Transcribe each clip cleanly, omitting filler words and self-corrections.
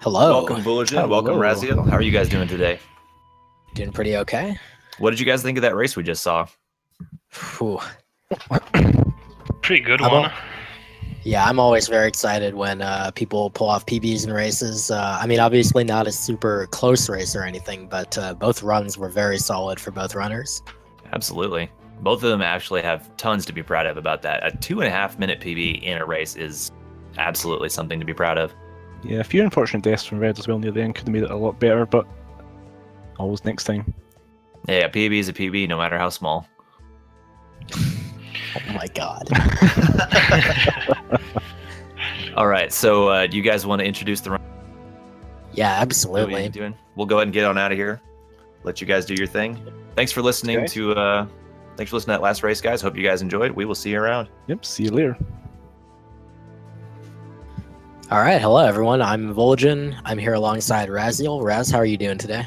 Hello. Welcome, Bulletin. Welcome, Raziel. How are you guys doing today? Doing pretty okay. What did you guys think of that race we just saw? Whew. Pretty good one. Yeah, I'm always very excited when people pull off PBs in races. I mean, obviously not a super close race or anything, but both runs were very solid for both runners. Absolutely. Both of them actually have tons to be proud of about that. A 2.5-minute PB in a race is absolutely something to be proud of. Yeah, a few unfortunate deaths from Red as well near the end could have made it a lot better, but always next time. Yeah, PB is a PB, no matter how small. Oh my god. All right, so do you guys want to introduce the run? Yeah, What are absolutely. you doing? We'll go ahead and get on out of here. Let you guys do your thing. Thanks for listening Okay. to that last race, guys. Hope you guys enjoyed. We will see you around. Yep, see you later. All right, hello everyone. I'm Vol'jin. I'm here alongside Raziel. Raz, how are you doing today?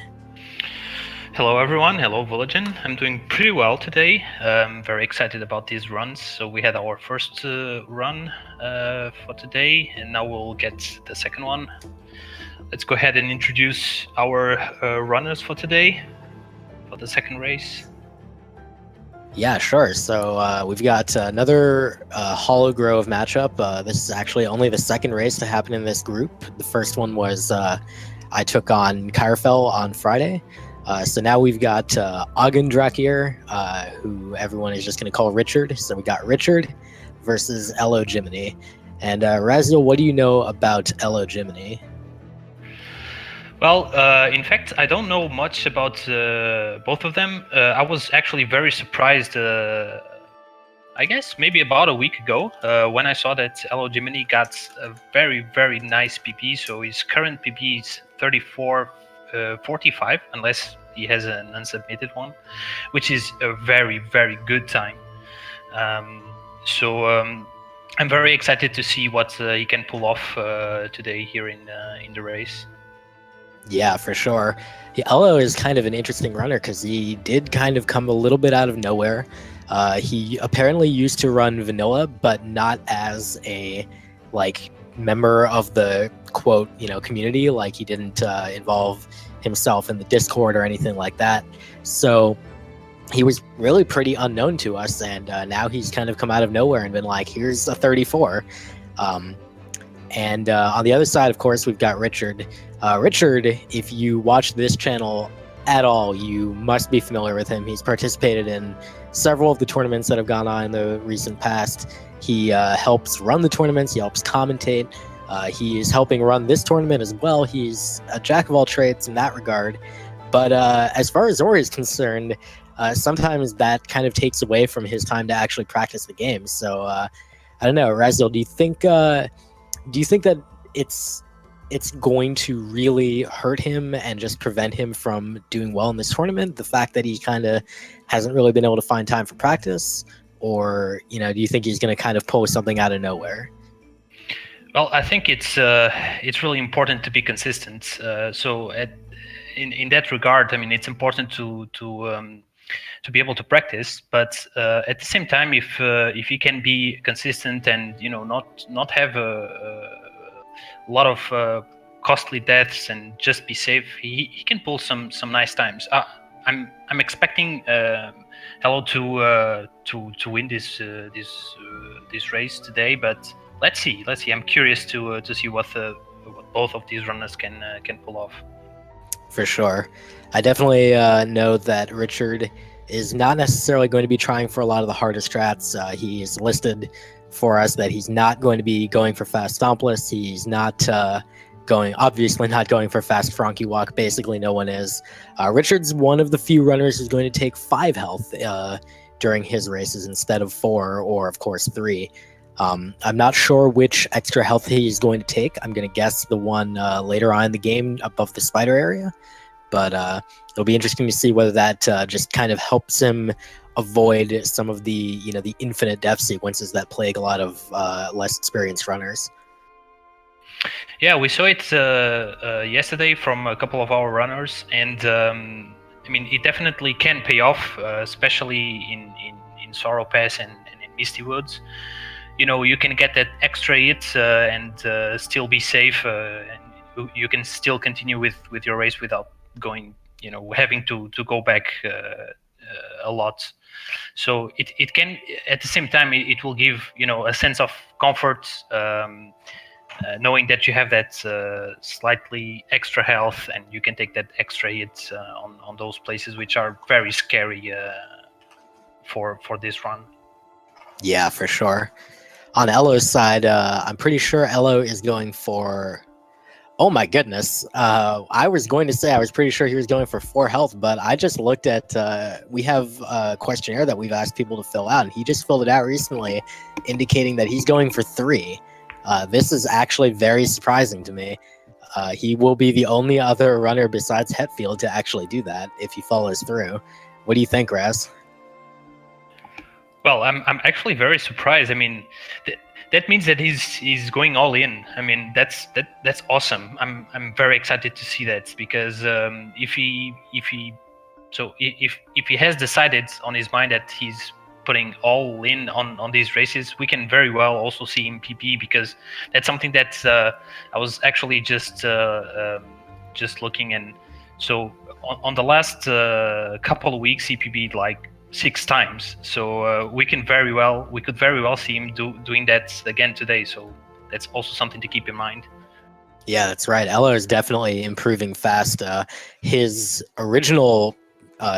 Hello everyone, hello Vol'jin. I'm doing pretty well today. Very excited about these runs. So we had our first run for today, and now we'll get the second one. Let's go ahead and introduce our runners for today, for the second race. Yeah, sure. So we've got another Hollow Grove matchup. This is actually only the second race to happen in this group. The first one was I took on Kyrfell on Friday. So now we've got ogNdrahciR, who everyone is just going to call Richard. So we got Richard versus EloJimmini. And Raziel, what do you know about EloJimmini? Well, in fact, I don't know much about both of them. I was actually very surprised, I guess maybe about a week ago, when I saw that EloJimmini got a very, very nice PP. So his current PP is 34:45, unless he has an unsubmitted one, which is a very, very good time. So I'm very excited to see what he can pull off today here in the race. Yeah, for sure. Yeah, Elo is kind of an interesting runner because he did kind of come a little bit out of nowhere. He apparently used to run vanilla, but not as a member of the quote community. Like he didn't involve himself in the Discord or anything like that. So he was really pretty unknown to us, and now he's kind of come out of nowhere and been like, "Here's a 34." And on the other side, of course, we've got Richard. Richard, if you watch this channel at all, you must be familiar with him. He's participated in several of the tournaments that have gone on in the recent past. He helps run the tournaments. He helps commentate. He is helping run this tournament as well. He's a jack of all trades in that regard. But as far as Ori is concerned, sometimes that kind of takes away from his time to actually practice the game. So I don't know, Raziel, do you think that it's going to really hurt him and just prevent him from doing well in this tournament, the fact that he kind of hasn't really been able to find time for practice? Or do you think he's going to kind of pull something out of nowhere? Well, I think it's really important to be consistent. So in that regard, I mean, it's important to be able to practice, but at the same time, if he can be consistent and not have a lot of costly deaths and just be safe, he can pull some nice times. I'm expecting Hello to win this race today, but let's see. I'm curious to see what both of these runners can pull off. For sure. I definitely know that Richard is not necessarily going to be trying for a lot of the harder strats. He's listed for us that he's not going to be going for fast Stompless. He's not obviously not going for fast Frankie Walk. Basically, no one is. Richard's one of the few runners who's going to take 5 health during his races instead of 4, or of course 3. I'm not sure which extra health he's going to take. I'm going to guess the one later on in the game above the spider area. But it'll be interesting to see whether that just kind of helps him avoid some of the the infinite death sequences that plague a lot of less experienced runners. Yeah, we saw it yesterday from a couple of our runners, and I mean, it definitely can pay off, especially in Sorrow Pass and in Misty Woods. You can get that extra hit and still be safe you can still continue with your race without going, having to go back a lot. So it can, at the same time, it will give a sense of comfort, knowing that you have that slightly extra health, and you can take that extra hit on those places which are very scary for this run. Yeah, for sure. On Elo's side, I'm pretty sure Elo is going for. Oh my goodness! I was going to say I was pretty sure he was going for 4 health, but I just looked at. We have a questionnaire that we've asked people to fill out, and he just filled it out recently, indicating that he's going for 3. This is actually very surprising to me. He will be the only other runner besides Hetfield to actually do that if he follows through. What do you think, Raz? Well, I'm actually very surprised. I mean, that means that he's going all in. I mean, that's awesome. I'm very excited to see that, because if he has decided on his mind that he's putting all in on these races, we can very well also see him PP, because that's something that I was actually just looking, and so on the last couple of weeks he PB'd like 6 times. So we could very well see him doing that again today. So that's also something to keep in mind. Yeah, that's right. Elo is definitely improving fast. His original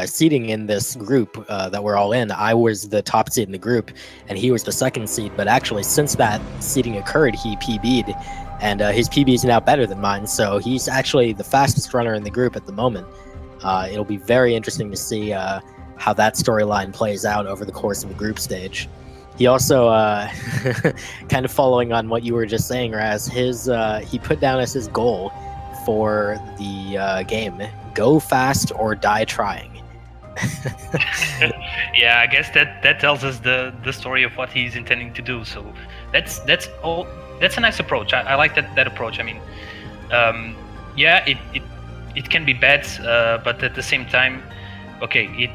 seeding in this group that we're all in, I was the top seed in the group, and he was the 2nd seed. But actually, since that seeding occurred, he PB'd, and his PB is now better than mine. So he's actually the fastest runner in the group at the moment. It'll be very interesting to see how that storyline plays out over the course of the group stage. He also, kind of following on what you were just saying, Raz, he put down as his goal for the game, go fast or die trying. Yeah, I guess that tells us the story of what he's intending to do. So that's a nice approach. I like that approach. I mean, yeah, it can be bad, but at the same time, okay,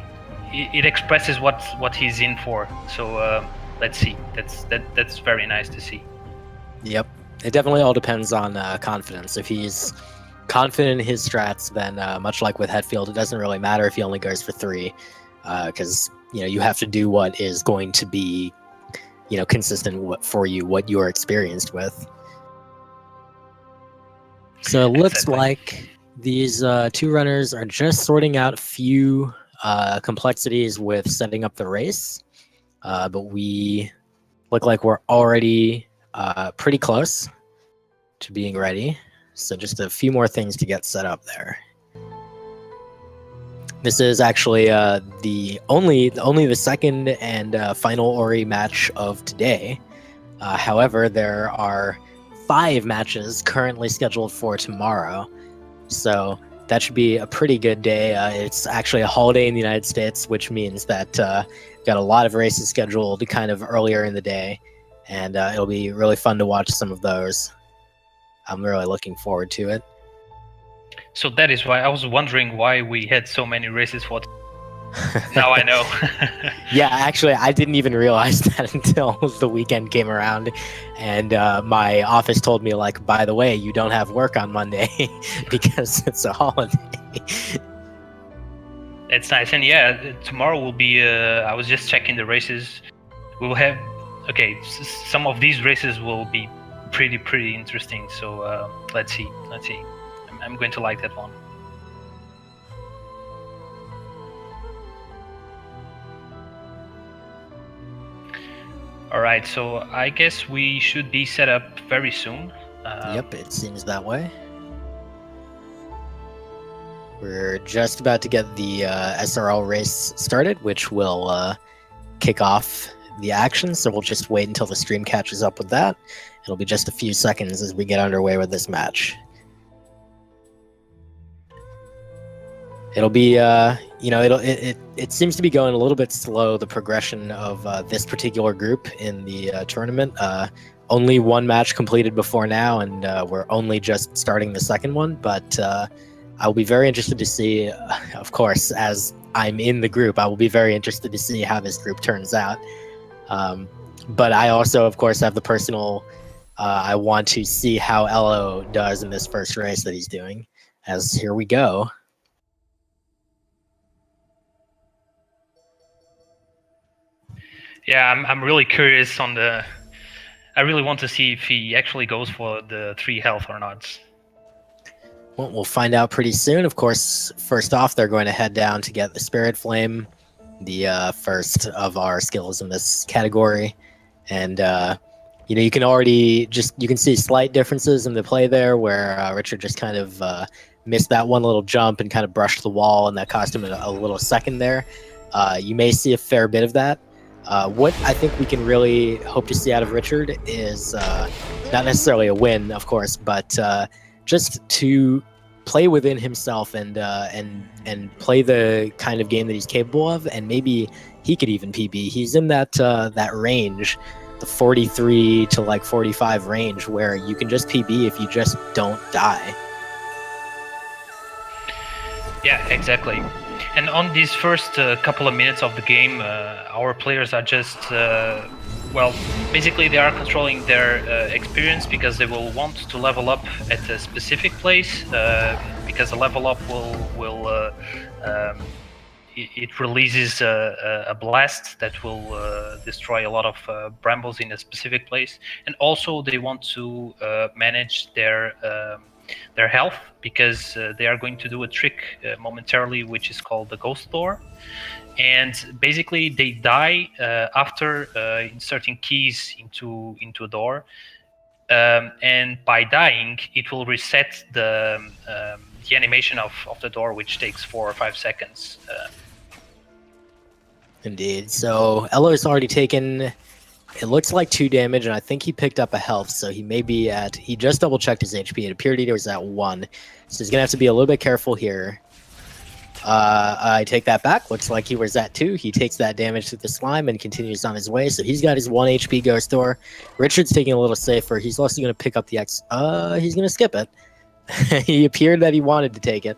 it expresses what he's in for. So let's see. That's very nice to see. Yep, it definitely all depends on confidence. If he's confident in his strats, then much like with Hetfield, it doesn't really matter if he only goes for 3, because you have to do what is going to be consistent for you, what you're experienced with. So it looks like these 2 runners are just sorting out a few complexities with setting up the race, but we look like we're already pretty close to being ready. So just a few more things to get set up there. This is actually only the second and final Ori match of today. However, there are 5 matches currently scheduled for tomorrow, so that should be a pretty good day. It's actually a holiday in the United States, which means that got a lot of races scheduled kind of earlier in the day, and it'll be really fun to watch some of those. I'm really looking forward to it. So that is why I was wondering why we had so many races for. Now I know. Yeah, actually, I didn't even realize that until the weekend came around, and my office told me, like, by the way, you don't have work on Monday because it's a holiday. That's nice, and yeah, tomorrow will be. I was just checking the races. We'll have. Okay, some of these races will be pretty interesting. So let's see. I'm going to like that one. All right, so I guess we should be set up very soon. Yep, it seems that way. We're just about to get the SRL race started, which will kick off the action, so we'll just wait until the stream catches up with that. It'll be just a few seconds as we get underway with this match. It'll be, it seems to be going a little bit slow, the progression of this particular group in the tournament. Only 1 match completed before now, and we're only just starting the second one, but I'll be very interested to see, of course, as I'm in the group, I will be very interested to see how this group turns out. But I also, of course, have the personal I want to see how Elo does in this first race that he's doing. As here we go. Yeah, I'm really curious on the. I really want to see if he actually goes for the 3 health or not. Well, we'll find out pretty soon. Of course, first off, they're going to head down to get the Spirit Flame, the first of our skills in this category. And, you know, you can already you can see slight differences in the play there where Richard just kind of missed that one little jump and kind of brushed the wall, and that cost him a little second there. You may see a fair bit of that. What I think we can really hope to see out of Richard is not necessarily a win, of course, but just to play within himself and play the kind of game that he's capable of, and maybe he could even PB. He's in that that range, the 43 to like 45 range, where you can just PB if you just don't die. Yeah, exactly. And on these first couple of minutes of the game, our players are just, well, basically they are controlling their experience, because they will want to level up at a specific place, because the level up will it releases a blast that will destroy a lot of brambles in a specific place. And also they want to manage their health, because they are going to do a trick momentarily, which is called the ghost door. And basically they die after inserting keys into a door, and by dying it will reset the animation of the door, which takes 4 or 5 seconds. Indeed. So Elo's already taken, it looks like 2 damage, and I think he picked up a health, so he may be at, he just double checked his HP. It appeared he was at 1, so he's gonna have to be a little bit careful here. I take that back. Looks like he was at 2. He takes that damage to the slime and continues on his way, so he's got his 1 HP ghost door. Richard's taking a little safer. He's also gonna pick up the X. He's gonna skip it. He appeared that he wanted to take it.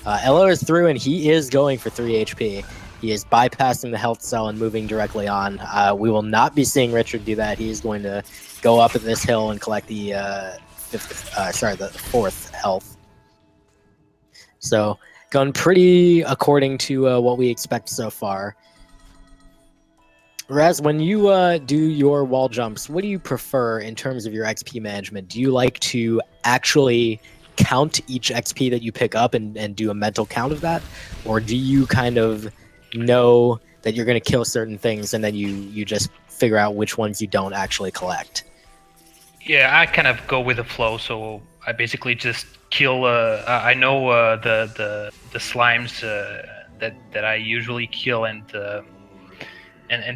Elo is through, and he is going for 3 HP. He is bypassing the health cell and moving directly on. We will not be seeing Richard do that. He is going to go up at this hill and collect the the 4th health. So gone pretty according to what we expect so far. Raz, when you do your wall jumps, what do you prefer in terms of your XP management? Do you like to actually count each XP that you pick up and do a mental count of that? Or do you kind of know that you're going to kill certain things and then you just figure out which ones you don't actually collect? Yeah, I kind of go with the flow, so I basically just kill. I know the slimes that I usually kill, and the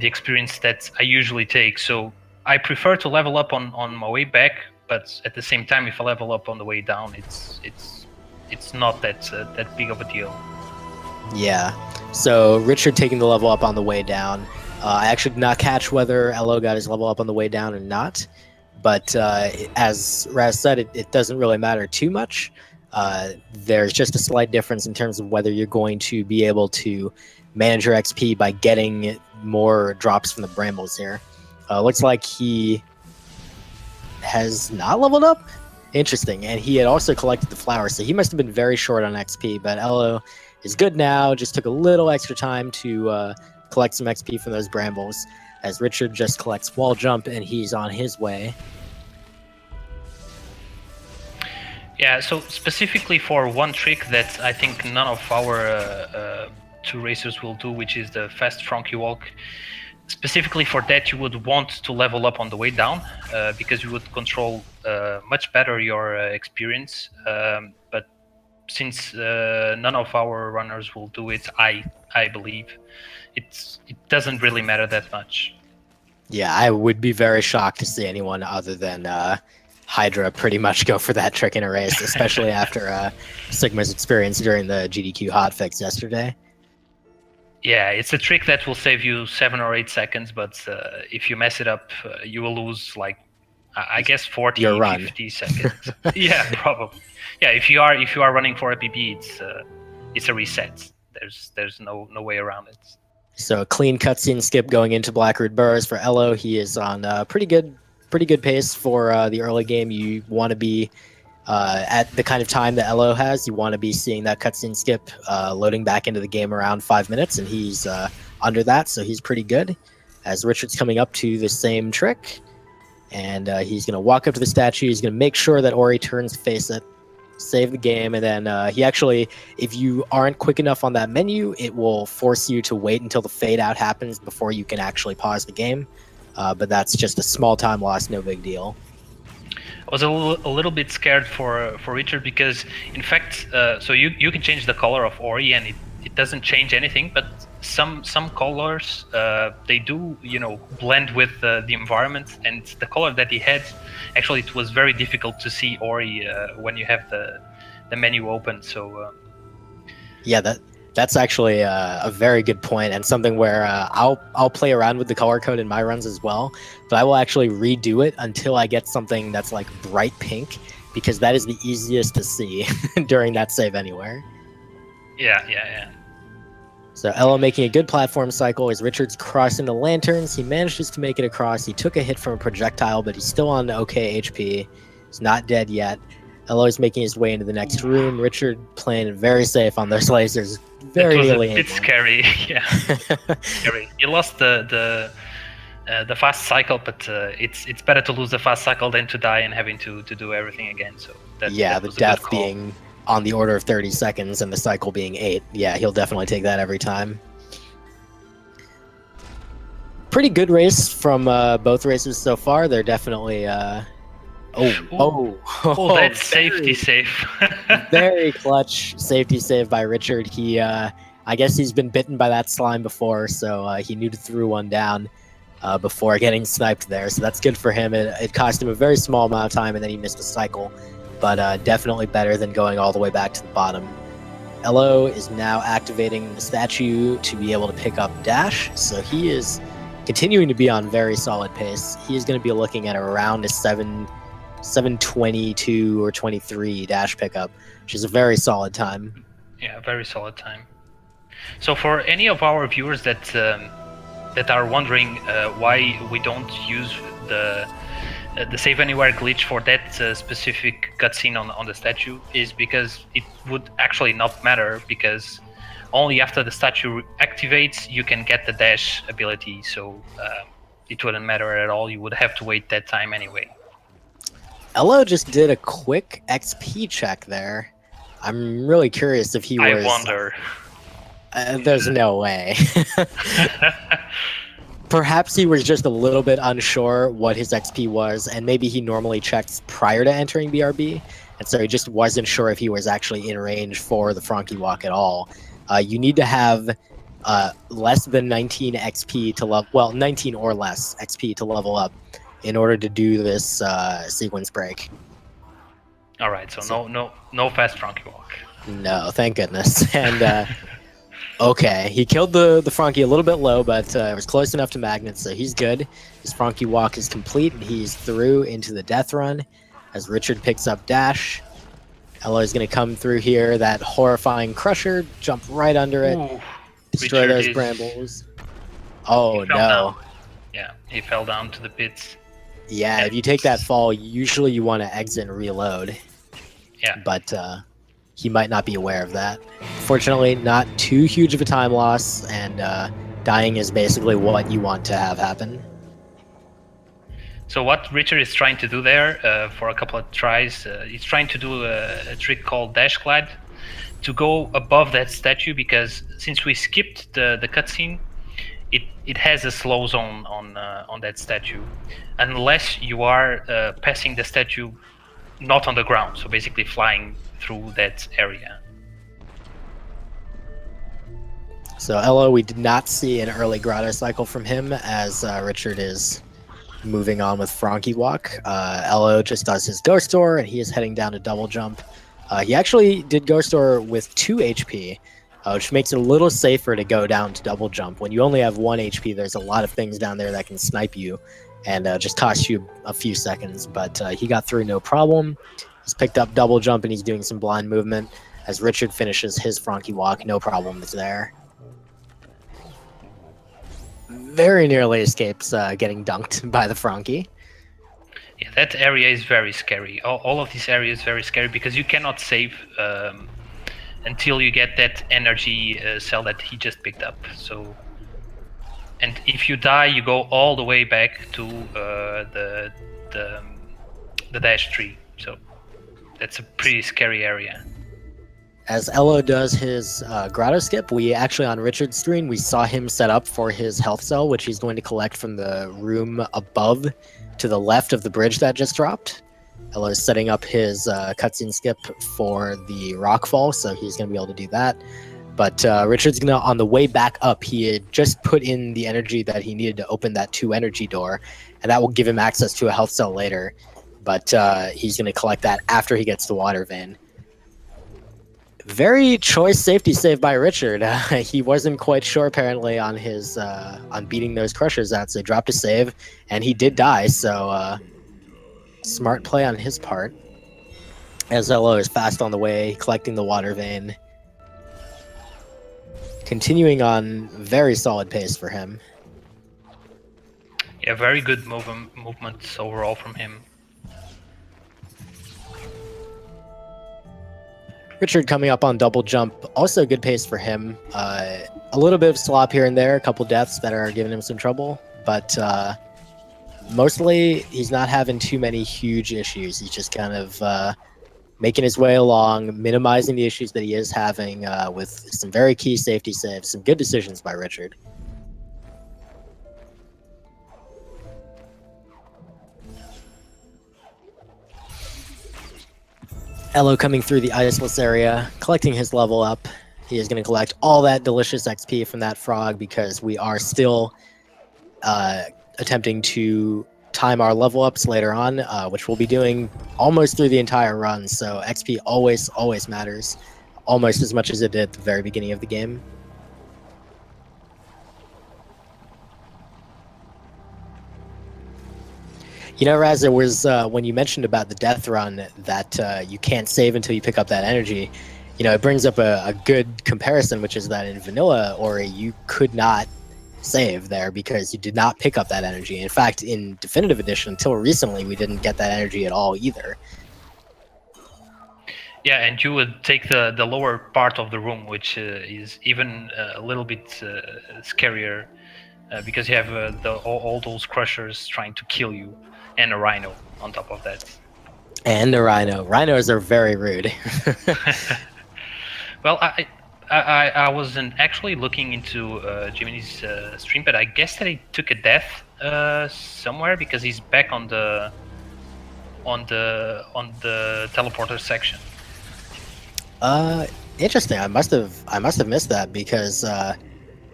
experience that I usually take. So I prefer to level up on my way back, but at the same time, if I level up on the way down, it's not that big of a deal. Yeah. So Richard taking the level up on the way down. I actually did not catch whether Elo got his level up on the way down or not. But as Raz said, it doesn't really matter too much. There's just a slight difference in terms of whether you're going to be able to manage your XP by getting more drops from the brambles here. Looks like he has not leveled up. Interesting. And he had also collected the flower, so he must have been very short on XP. But Elo is good now. Just took a little extra time to collect some XP from those brambles, as Richard just collects wall jump and he's on his way. Yeah, so specifically for one trick that I think none of our 2 racers will do, which is the fast Frankie walk. Specifically for that, you would want to level up on the way down, because you would control much better your experience. But since none of our runners will do it, I believe it doesn't really matter that much. Yeah, I would be very shocked to see anyone other than Hydra pretty much go for that trick in a race, especially after Sigma's experience during the GDQ hotfix yesterday. Yeah, it's a trick that will save you 7 or 8 seconds, but if you mess it up, you will lose, like, I guess 40, 50 seconds. Yeah, probably. Yeah, if you are running for a PB, it's a reset. There's no way around it. So a clean cutscene skip going into Blackroot Burrows for Elo. He is on pretty good pretty good pace for the early game. You want to be at the kind of time that Elo has. You want to be seeing that cutscene skip loading back into the game around 5 minutes, and he's under that, so he's pretty good. As Richard's coming up to the same trick, and he's going to walk up to the statue. He's going to make sure that Ori turns to face it, save the game, and then he actually, if you aren't quick enough on that menu, it will force you to wait until the fade out happens before you can actually pause the game. But that's just a small time loss, no big deal. I was a little bit scared for Richard because, in fact, so you can change the color of Ori and it doesn't change anything, but some colors they do blend with the environment, and the color that he had, actually it was very difficult to see Ori when you have the menu open. So yeah, that's actually a very good point, and something where I'll play around with the color code in my runs as well, but I will actually redo it until I get something that's like bright pink, because that is the easiest to see during that save anywhere. Yeah. So Elo making a good platform cycle as Richard's crossing the lanterns. He manages to make it across. He took a hit from a projectile, but he's still on okay HP. He's not dead yet. Elo is making his way into the next room. Richard playing very safe on those lasers. Very nearly. It was a bit scary. Yeah, scary. You lost the fast cycle, but it's better to lose the fast cycle than to die and having to do everything again. So that the death being on the order of 30 seconds and the cycle being 8. Yeah, he'll definitely take that every time. Pretty good race from both races so far. They're definitely that's safety safe. Very clutch safety save by Richard. He I guess he's been bitten by that slime before, so he knew to throw one down before getting sniped there. So that's good for him. It cost him a very small amount of time, and then he missed a cycle, but definitely better than going all the way back to the bottom. Elo is now activating the statue to be able to pick up dash, so he is continuing to be on very solid pace. He is going to be looking at around a 7:22 or 23 dash pickup, which is a very solid time. Yeah, very solid time. So for any of our viewers that are wondering why we don't use the save anywhere glitch for that specific cutscene on the statue, is because it would actually not matter, because only after the statue activates you can get the dash ability, so it wouldn't matter at all. You would have to wait that time anyway. Elo just did a quick XP check there. I'm really curious if he was... I wonder. There's no way. Perhaps he was just a little bit unsure what his XP was, and maybe he normally checks prior to entering BRB, and so he just wasn't sure if he was actually in range for the Frankie Walk at all. You need to have less than 19 XP to level, well, 19 or less XP to level up in order to do this sequence break. All right, so no fast Frankie Walk. No, thank goodness. And okay, he killed the Frankie a little bit low, but it was close enough to Magnet, so he's good. His Frankie Walk is complete, and he's through into the death run as Richard picks up dash. Elo is going to come through here, that horrifying crusher, jump right under it, destroy Richard those brambles. Oh no. Down. Yeah, he fell down to the pits. Yeah, if you take that fall, usually you want to exit and reload. Yeah. But he might not be aware of that. Fortunately, not too huge of a time loss, and dying is basically what you want to have happen. So what Richard is trying to do there for a couple of tries, he's trying to do a trick called Dash Glide to go above that statue, because since we skipped the cutscene, it has a slow zone on that statue, unless you are passing the statue not on the ground, so basically flying through that area. So Elo, we did not see an early grotto cycle from him, as Richard is moving on with Frankie Walk. Elo just does his Ghost Door, and he is heading down to double jump. He actually did Ghost Door with 2 HP, which makes it a little safer to go down to double jump. When you only have 1 HP, there's a lot of things down there that can snipe you and just cost you a few seconds. But he got through no problem. He's picked up double jump, and he's doing some blind movement as Richard finishes his Frankie Walk. No problems there. Very nearly escapes getting dunked by the Frankie. Yeah, that area is very scary. All of this area is very scary because you cannot save until you get that energy cell that he just picked up. So, and if you die, you go all the way back to the dash tree. So that's a pretty scary area. As Elo does his grotto skip, we actually on Richard's screen, we saw him set up for his health cell, which he's going to collect from the room above to the left of the bridge that just dropped. Elo is setting up his cutscene skip for the rockfall, so he's going to be able to do that. But Richard's going to, on the way back up, he had just put in the energy that he needed to open that 2 energy door, and that will give him access to a health cell later. But he's going to collect that after he gets the water vein. Very choice safety save by Richard. He wasn't quite sure apparently on his on beating those crushers out, so he dropped a save, and he did die. So smart play on his part. As Elo is fast on the way, collecting the water vein, continuing on very solid pace for him. Yeah, very good movements overall from him. Richard coming up on double jump, also good pace for him. A little bit of slop here and there, a couple deaths that are giving him some trouble, but mostly he's not having too many huge issues. He's just kind of making his way along, minimizing the issues that he is having with some very key safety saves, some good decisions by Richard. Elo coming through the iceless area, collecting his level up. He is going to collect all that delicious XP from that frog because we are still attempting to time our level ups later on, which we'll be doing almost through the entire run. So XP always matters, almost as much as it did at the very beginning of the game. You know, Raz, there was when you mentioned about the death run that you can't save until you pick up that energy. You know, it brings up a good comparison, which is that in vanilla Ori, you could not save there because you did not pick up that energy. In fact, in Definitive Edition, until recently, we didn't get that energy at all either. Yeah, and you would take the lower part of the room, which is even a little bit scarier because you have all those crushers trying to kill you. And a rhino on top of that. And a rhino. Rhinos are very rude. Well, I wasn't actually looking into Jimmini's stream, but I guess that he took a death somewhere because he's back on the teleporter section. Interesting. I must have missed that because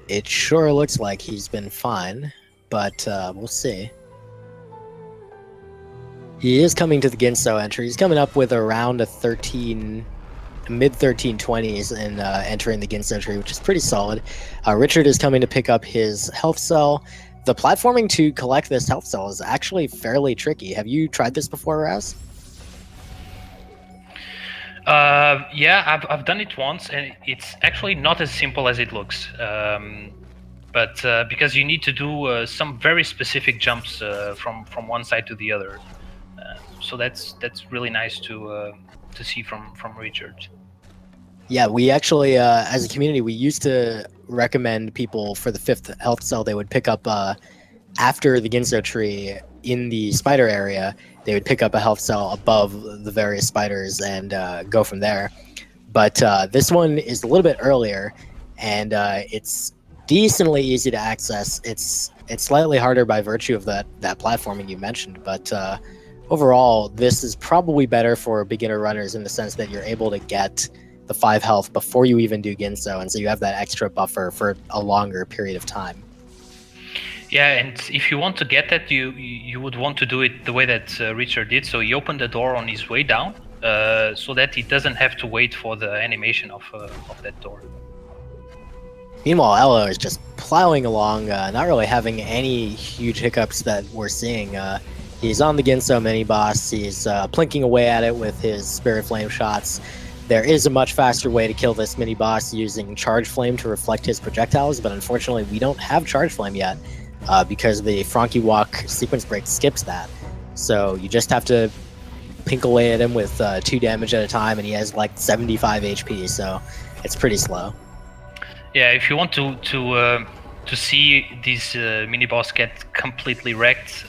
it sure looks like he's been fine, but we'll see. He is coming to the Ginso entry. He's coming up with around a mid 1320s and entering the Ginso entry, which is pretty solid. Richard is coming to pick up his health cell. The platforming to collect this health cell is actually fairly tricky. Have you tried this before, Raz? Yeah, I've done it once, and it's actually not as simple as it looks. But because you need to do some very specific jumps from one side to the other. So that's really nice to see from Richard. Yeah, we actually, as a community, we used to recommend people for the 5th health cell they would pick up after the Ginso tree in the spider area. They would pick up a health cell above the various spiders and go from there. But this one is a little bit earlier, and it's decently easy to access. It's slightly harder by virtue of that platforming you mentioned, but overall, this is probably better for beginner runners in the sense that you're able to get the 5 health before you even do Ginso, and so you have that extra buffer for a longer period of time. Yeah, and if you want to get that, you would want to do it the way that Richard did. So he opened the door on his way down, so that he doesn't have to wait for the animation of that door. Meanwhile, Elo is just plowing along, not really having any huge hiccups that we're seeing. He's on the Ginso mini-boss, he's plinking away at it with his Spirit Flame shots. There is a much faster way to kill this mini-boss using Charge Flame to reflect his projectiles, but unfortunately we don't have Charge Flame yet, because the Frankie Walk sequence break skips that. So you just have to pink away at him with 2 damage at a time, and he has like 75 HP, so it's pretty slow. Yeah, if you want to see these mini boss get completely wrecked,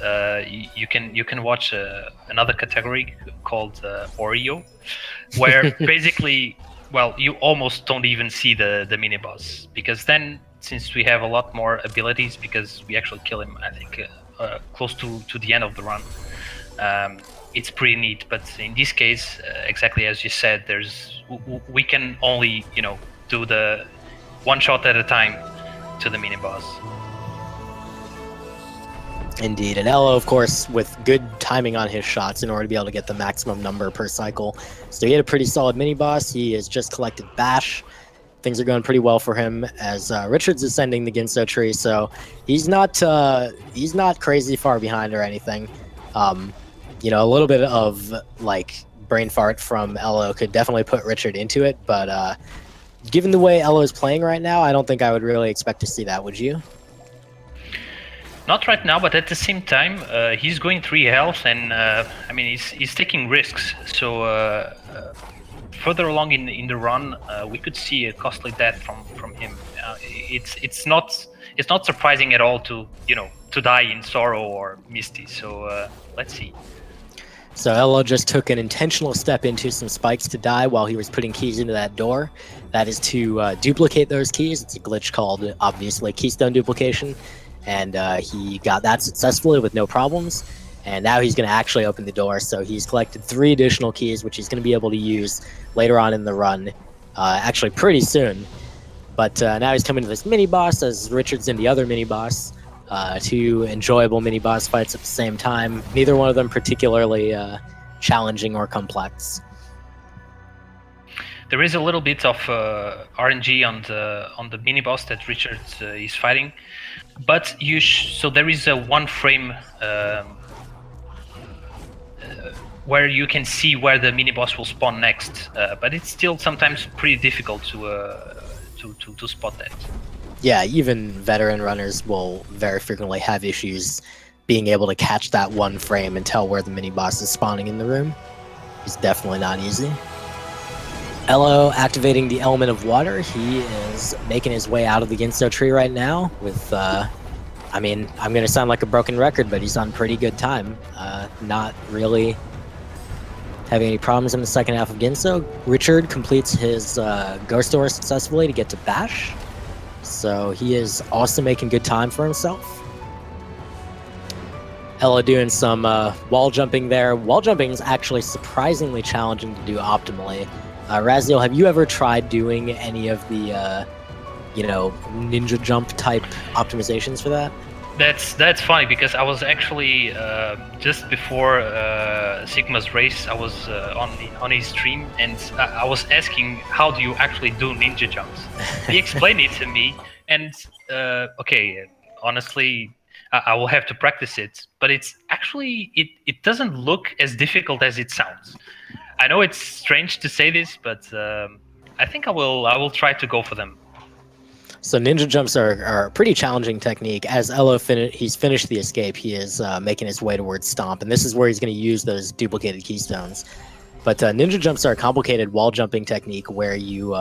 you can watch another category called Oreo, where basically, well, you almost don't even see the mini boss, because then, since we have a lot more abilities, because we actually kill him, I think close to the end of the run. It's pretty neat, but in this case, exactly as you said, we can only do the one shot at a time to the mini boss. Indeed, and Elo, of course, with good timing on his shots in order to be able to get the maximum number per cycle. So he had a pretty solid mini boss. He has just collected Bash. Things are going pretty well for him as Richard's ascending the Ginso tree, so he's not crazy far behind or anything. A little bit of like brain fart from Elo could definitely put Richard into it, but given the way Elo is playing right now, I don't think I would really expect to see that, would you? Not right now, but at the same time, he's going 3 health, and I mean he's taking risks. So further along in the run, we could see a costly death from him. It's not surprising at all to die in Sorrow or Misty. So let's see. So Elo just took an intentional step into some spikes to die while he was putting keys into that door. That is to duplicate those keys. It's a glitch called, obviously, keystone duplication. And he got that successfully with no problems. And now he's going to actually open the door. So he's collected 3 additional keys, which he's going to be able to use later on in the run, actually pretty soon. But now he's coming to this mini-boss as Richard's in the other mini-boss. 2 enjoyable mini-boss fights at the same time. Neither one of them particularly challenging or complex. There is a little bit of RNG on the mini-boss that Richard is fighting. But so there is a 1 frame where you can see where the mini boss will spawn next, but it's still sometimes pretty difficult to spot that. Yeah, even veteran runners will very frequently have issues being able to catch that 1 frame and tell where the mini boss is spawning in the room. It's definitely not easy. Elo activating the element of water. He is making his way out of the Ginso tree right now with, I mean, I'm going to sound like a broken record, but he's on pretty good time. Not really having any problems in the second half of Ginso. Richard completes his Ghost Door successfully to get to Bash. So he is also making good time for himself. Elo doing some wall jumping there. Wall jumping is actually surprisingly challenging to do optimally. Raziel, have you ever tried doing any of the, ninja jump type optimizations for that? That's funny, because I was actually just before Sigma's race, I was on his stream, and I was asking, how do you actually do ninja jumps? He explained it to me, and okay, honestly, I will have to practice it, but it's actually it doesn't look as difficult as it sounds. I know it's strange to say this, but I think I will try to go for them. So ninja jumps are a pretty challenging technique. As Elo he's finished the escape, he is making his way towards Stomp, and this is where he's going to use those duplicated keystones. But ninja jumps are a complicated wall jumping technique where you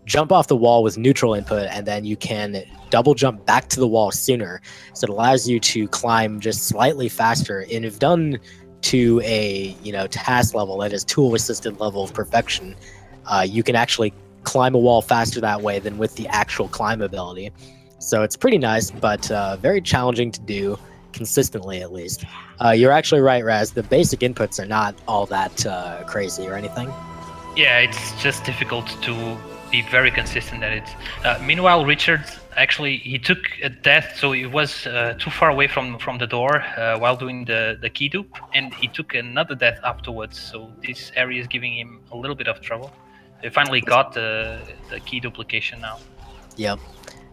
jump off the wall with neutral input, and then you can double jump back to the wall sooner. So it allows you to climb just slightly faster. And if done to a task level, that is tool assisted level of perfection, you can actually climb a wall faster that way than with the actual climb ability. So it's pretty nice, but very challenging to do consistently, at least. You're actually right, Raz. The basic inputs are not all that crazy or anything. Yeah, it's just difficult to be very consistent at it. Meanwhile, Richard actually he took a death, so he was too far away from the door while doing the key dupe, and he took another death afterwards. So this area is giving him a little bit of trouble. They finally got the key duplication now. Yep.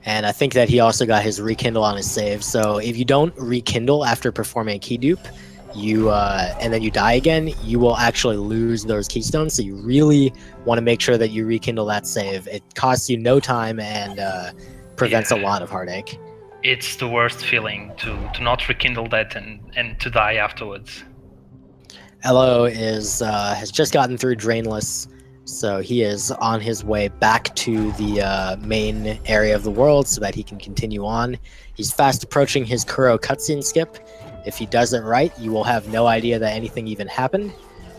And I think that he also got his rekindle on his save. So if you don't rekindle after performing a key dupe, and then you die again, you will actually lose those keystones. So you really want to make sure that you rekindle that save. It costs you no time and prevents a lot of heartache. It's the worst feeling to not rekindle that and to die afterwards. Elo is has just gotten through Drainless, so he is on his way back to the main area of the world so that he can continue on. He's fast approaching his Kuro cutscene skip. If he does it right, you will have no idea that anything even happened.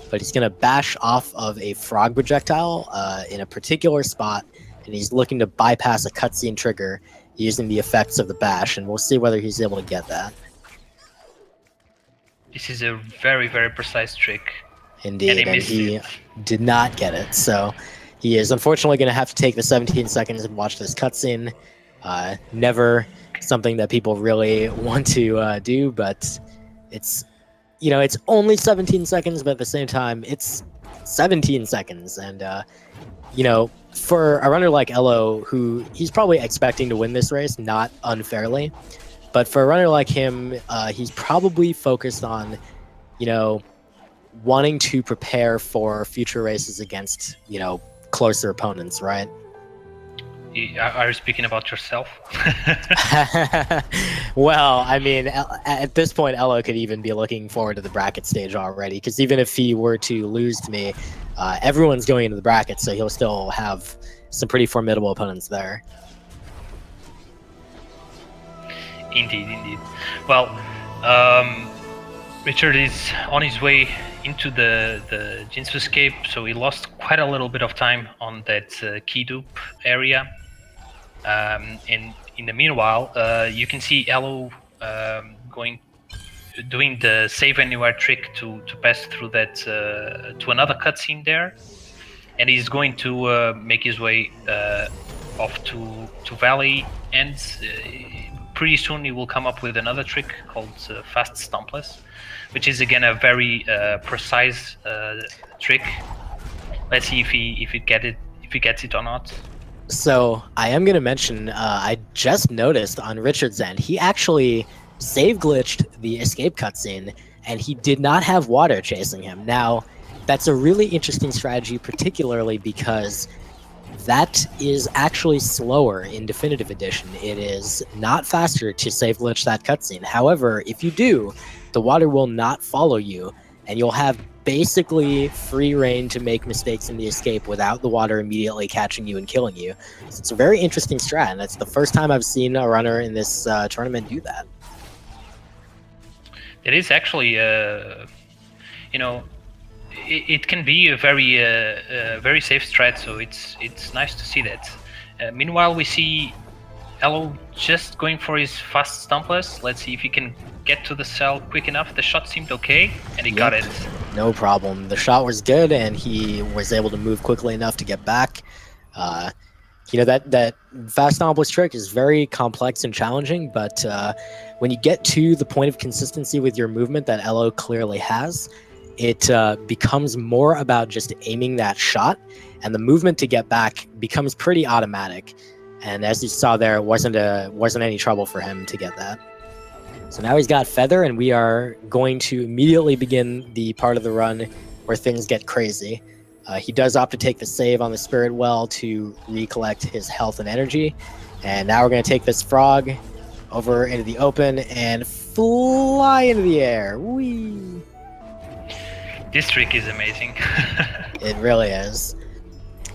But he's going to bash off of a frog projectile in a particular spot, and he's looking to bypass a cutscene trigger using the effects of the bash, and we'll see whether he's able to get that. This is a very, very precise trick. Indeed, and he did not get it. So he is unfortunately going to have to take the 17 seconds and watch this cutscene. Never something that people really want to do, but it's, you know, it's only 17 seconds, but at the same time, it's 17 seconds. And, you know, for a runner like Elo, who he's probably expecting to win this race, not unfairly, but for a runner like him, he's probably focused on, you know, wanting to prepare for future races against, you know, closer opponents, right? Are you speaking about yourself? Well, I mean, at this point, Elo could even be looking forward to the bracket stage already, because even if he were to lose to me, everyone's going into the bracket, so he'll still have some pretty formidable opponents there. Indeed. Well, Richard is on his way into the Jinsu escape, so he lost quite a little bit of time on that key dupe area. And in the meanwhile, you can see Elo doing the save anywhere trick to pass through that to another cutscene there, and he's going to make his way off to Valley, and pretty soon he will come up with another trick called Fast Stompless, which is again a very precise trick. Let's see if he gets it or not. So I am going to mention, I just noticed on Richard's end, he actually save glitched the escape cutscene, and he did not have water chasing him. Now, that's a really interesting strategy, particularly because that is actually slower in Definitive Edition. It is not faster to save glitch that cutscene. However, if you do, the water will not follow you, and you'll have basically free reign to make mistakes in the escape without the water immediately catching you and killing you. So it's a very interesting strat, and that's the first time I've seen a runner in this tournament do that. It is actually, you know, it can be a very safe strat, so it's nice to see that. Meanwhile, we see Elo just going for his fast stompless. Let's see if he can get to the cell quick enough. The shot seemed okay, and he got it. No problem. The shot was good, and he was able to move quickly enough to get back. You know, that fast stompless trick is very complex and challenging, but when you get to the point of consistency with your movement that Elo clearly has, it becomes more about just aiming that shot, and the movement to get back becomes pretty automatic. And as you saw there, it wasn't any trouble for him to get that. So now he's got Feather, and we are going to immediately begin the part of the run where things get crazy. He does opt to take the save on the Spirit Well to recollect his health and energy. And now we're going to take this frog over into the open and fly into the air. Whee! This trick is amazing. It really is.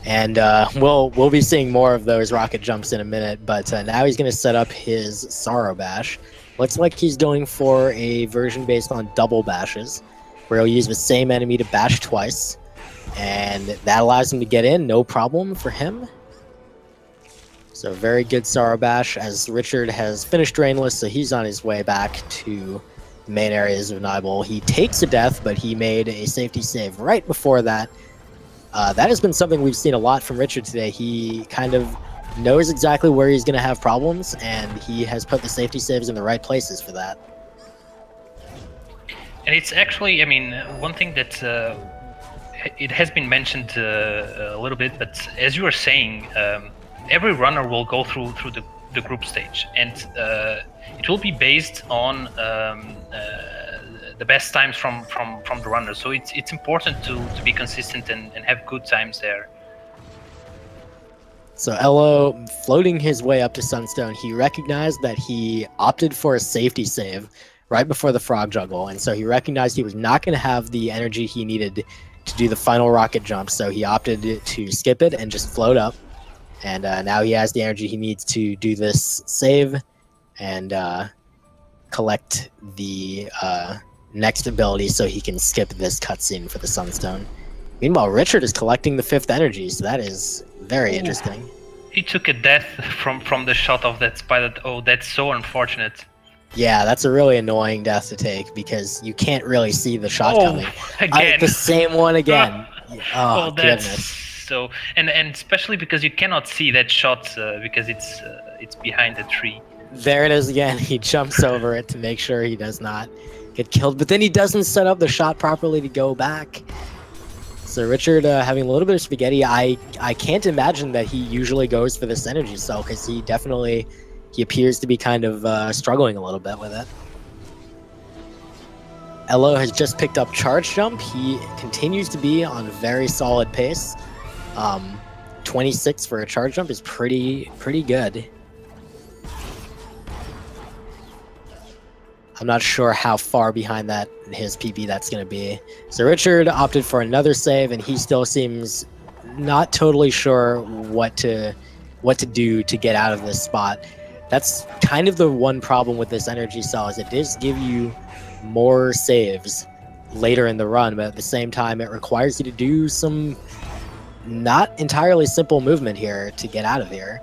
And we'll be seeing more of those rocket jumps in a minute, but now he's going to set up his Sorrow Bash. Looks like he's going for a version based on double bashes, where he'll use the same enemy to bash twice, and that allows him to get in, no problem for him. So very good Sorrow Bash, as Richard has finished Drainless, so he's on his way back to the main areas of Nibel. He takes a death, but he made a safety save right before that. That has been something we've seen a lot from Richard today. He kind of knows exactly where he's going to have problems, and he has put the safety saves in the right places for that. And it's actually, I mean, one thing that it has been mentioned a little bit, but as you were saying, every runner will go through the group stage, and it will be based on the best times from the runners. So it's important to be consistent and have good times there. So Elo, floating his way up to Sunstone, he recognized that he opted for a safety save right before the frog juggle, and so he recognized he was not going to have the energy he needed to do the final rocket jump, so he opted to skip it and just float up. And now he has the energy he needs to do this save and collect the next ability so he can skip this cutscene for the Sunstone. Meanwhile, Richard is collecting the 5th energy, so that is very interesting. He took a death from the shot of that spider. Oh, that's so unfortunate. Yeah, that's a really annoying death to take because you can't really see the shot coming. Again. The same one again. Oh, that's goodness. so, and especially because you cannot see that shot because it's behind the tree. There it is again. He jumps over it to make sure he does not get killed, but then he doesn't set up the shot properly to go back. So Richard having a little bit of spaghetti. I can't imagine that he usually goes for this energy cell because he appears to be kind of struggling a little bit with it. Elo has just picked up charge jump. He continues to be on a very solid pace. 26 for a charge jump is pretty good. I'm not sure how far behind that his PB that's going to be. So Richard opted for another save, and he still seems not totally sure what to do to get out of this spot. That's kind of the one problem with this energy cell, is it does give you more saves later in the run, but at the same time it requires you to do some not entirely simple movement here to get out of here.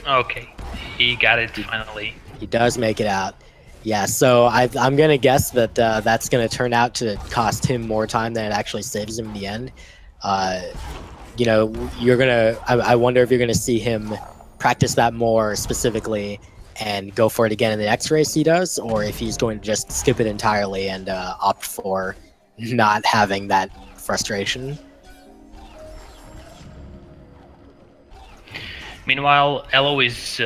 Okay, he got it finally. He does make it out. Yeah, so I'm going to guess that that's going to turn out to cost him more time than it actually saves him in the end. You know, I wonder if you're going to see him practice that more specifically and go for it again in the next race he does, or if he's going to just skip it entirely and opt for not having that frustration. Meanwhile, Elo is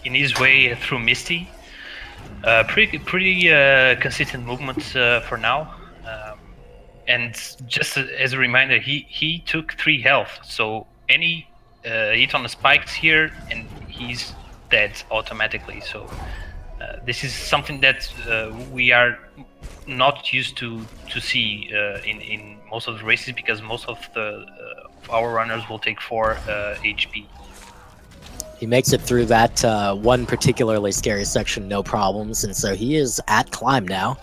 in his way through Misty. Pretty consistent movements for now. And just as a reminder, he took 3 health, so any hit on the spikes here and he's dead automatically. So this is something that we are not used to see in most of the races, because most of our runners will take 4 HP. He makes it through that one particularly scary section no problems, and so he is at climb now.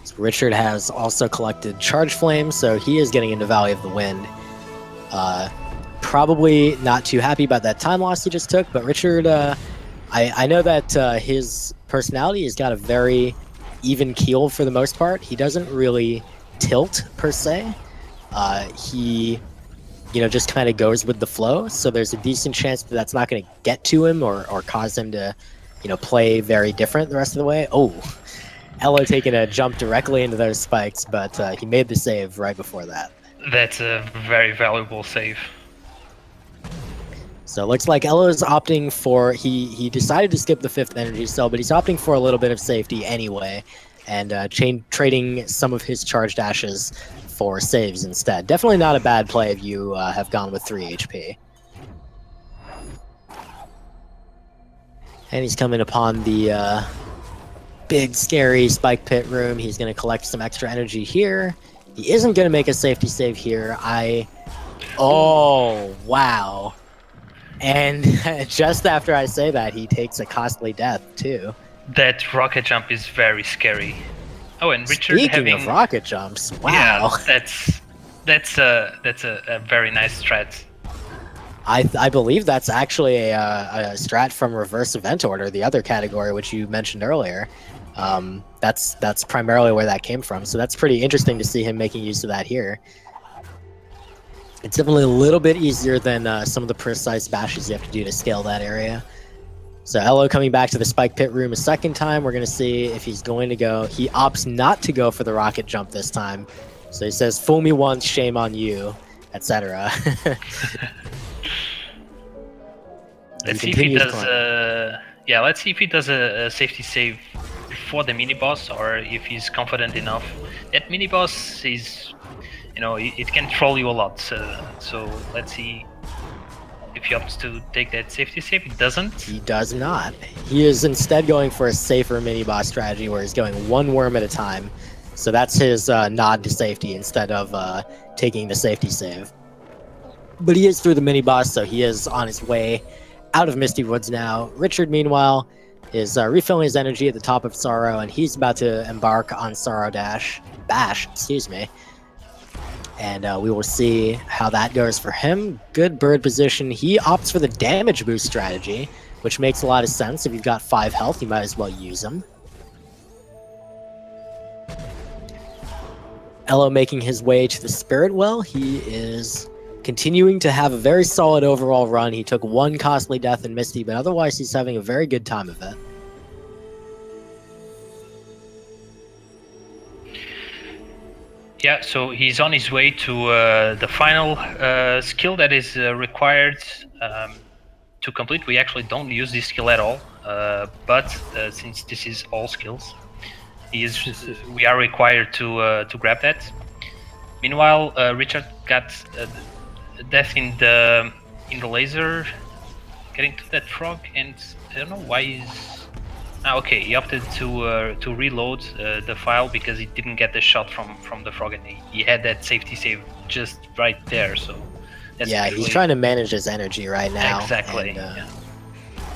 So Richard has also collected Charge Flame, so he is getting into Valley of the Wind. Probably not too happy about that time loss he just took, but Richard, I know that his personality has got a very even keel for the most part. He doesn't really tilt per se. He just kind of goes with the flow, so there's a decent chance that that's not going to get to him or cause him to, play very different the rest of the way. Oh, Elo taking a jump directly into those spikes, but he made the save right before that. That's a very valuable save. So it looks like Elo's opting for, he decided to skip the 5th energy cell, but he's opting for a little bit of safety anyway, and trading some of his charge dashes for saves instead. Definitely not a bad play if you have gone with 3 HP. And he's coming upon the big, scary spike pit room. He's going to collect some extra energy here. He isn't going to make a safety save here. Oh, wow. And just after I say that, he takes a costly death, too. That rocket jump is very scary. Oh, and Richard Speaking of rocket jumps, wow. Yeah, that's a very nice strat. I believe that's actually a strat from Reverse Event Order, the other category which you mentioned earlier. That's primarily where that came from. So that's pretty interesting to see him making use of that here. It's definitely a little bit easier than some of the precise bashes you have to do to scale that area. So Elo coming back to the spike pit room a second time. We're going to see if he's going to go. He opts not to go for the rocket jump this time. So he says, "Fool me once, shame on you," etc. Let's see if he does. Let's see if he does a safety save before the mini boss, or if he's confident enough. That mini boss is, it can troll you a lot. So let's see if he opts to take that safety save, he doesn't. He does not. He is instead going for a safer mini-boss strategy where he's going one worm at a time. So that's his nod to safety instead of taking the safety save. But he is through the mini-boss, so he is on his way out of Misty Woods now. Richard, meanwhile, is refilling his energy at the top of Sorrow, and he's about to embark on Sorrow Bash, excuse me. And we will see how that goes for him. Good bird position. He opts for the damage boost strategy, which makes a lot of sense. If you've got 5 health, you might as well use them. Elo making his way to the Spirit Well. He is continuing to have a very solid overall run. He took 1 costly death in Misty, but otherwise he's having a very good time of it. Yeah, so he's on his way to the final skill that is required to complete. We actually don't use this skill at all, but since this is all skills, we are required to grab that. Meanwhile, Richard got death in the laser, getting to that frog, and I don't know why he's. Okay, he opted to reload the file because he didn't get the shot from the frog, and he had that safety save just right there. So that's yeah, he's trying to manage his energy right now. Exactly. And, yeah.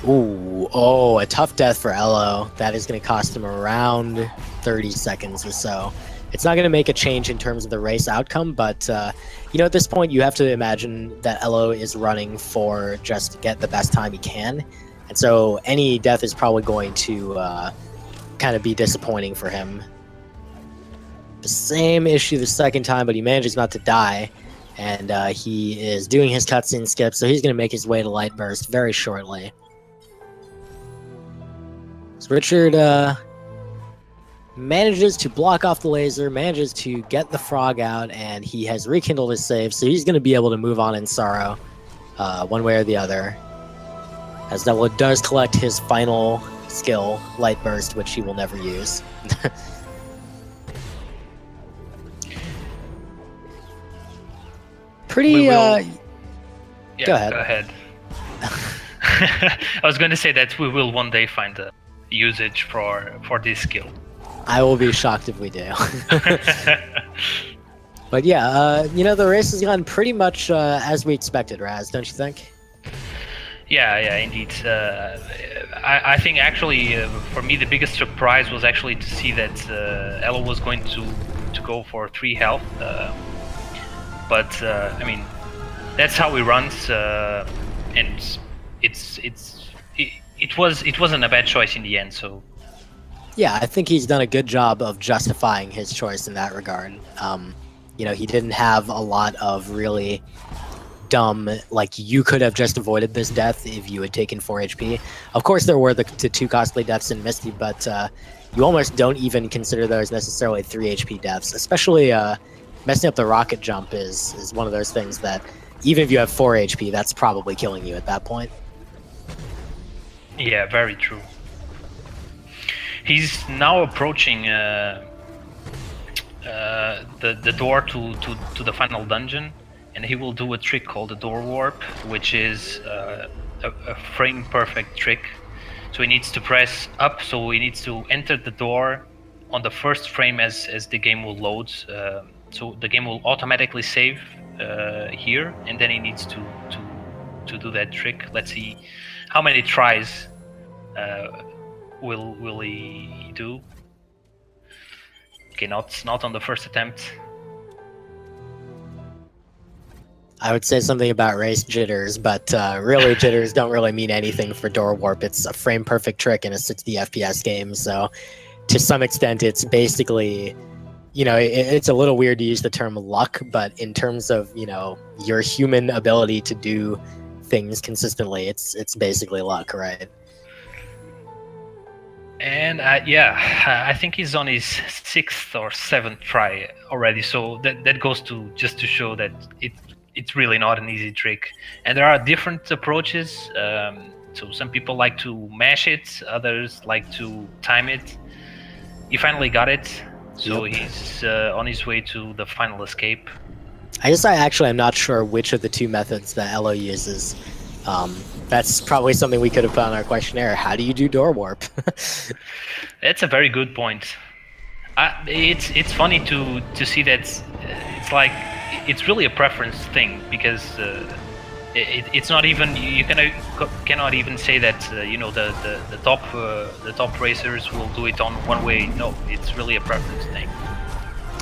Oh, a tough death for Elo. That is going to cost him around 30 seconds or so. It's not going to make a change in terms of the race outcome, but you know, at this point, you have to imagine that Elo is running for just to get the best time he can. And so any death is probably going to kind of be disappointing for him. The same issue the second time, but he manages not to die. And he is doing his cutscene skip, so he's going to make his way to Light Burst very shortly. So Richard manages to block off the laser, manages to get the frog out, and he has rekindled his save, so he's going to be able to move on in Sorrow one way or the other. As Elo does collect his final skill, Light Burst, which he will never use. Pretty, Yeah, Go ahead. Go ahead. I was going to say that we will one day find a usage for this skill. I will be shocked if we do. But yeah, you know, the race has gone pretty much as we expected, Raz, don't you think? Yeah, indeed. I think actually, for me, the biggest surprise was actually to see that Elo was going to go for 3 health. But I mean, that's how he runs, and it wasn't a bad choice in the end. So yeah, I think he's done a good job of justifying his choice in that regard. You know, he didn't have a lot of really dumb, like, you could have just avoided this death if you had taken 4 HP. Of course, there were the 2 costly deaths in Misty, but you almost don't even consider those necessarily 3 HP deaths. Especially messing up the rocket jump is one of those things that, even if you have 4 HP, that's probably killing you at that point. yeah, very true. He's now approaching the door to the final dungeon, and he will do a trick called the door warp, which is a frame perfect trick. So he needs to press up, so he needs to enter the door on the first frame as the game will load. So the game will automatically save here, and then he needs to do that trick. Let's see how many tries will he do. Okay, not on the first attempt. I would say something about race jitters, but really jitters don't really mean anything for door warp. It's a frame perfect trick in a 60 FPS game, so to some extent it's basically, you know, it's a little weird to use the term luck, but in terms of, you know, your human ability to do things consistently, it's basically luck, right? And yeah, I think he's on his 6th or 7th try already, so that goes to just to show that it's really not an easy trick. And there are different approaches. So some people like to mash it, others like to time it. He finally got it, so Yep. he's on his way to the final escape. I guess I actually am not sure which of the 2 methods that Elo uses. That's probably something we could have put on our questionnaire. How do you do door warp? That's a very good point. It's funny to see that it's like it's really a preference thing, because it's not even, you cannot even say that the top racers will do it on one way. No, it's really a preference thing.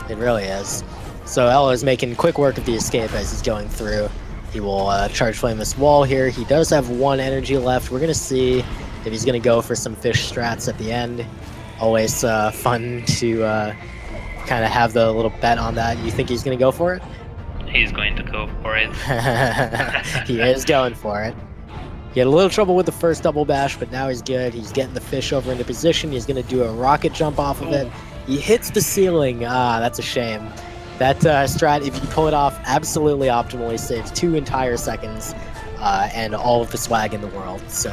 It really is. So Elo is making quick work of the escape as he's going through. He will charge flame this wall here. He does have 1 energy left. We're gonna see if he's gonna go for some fish strats at the end. Always fun to kind of have the little bet on that. You think he's gonna go for it? He's going to go for it. He is going for it. He had a little trouble with the first double bash, but now he's good. He's getting the fish over into position. He's going to do a rocket jump off of it. He hits the ceiling. Ah, that's a shame. That strat, if you pull it off absolutely optimally, saves 2 entire seconds and all of the swag in the world. So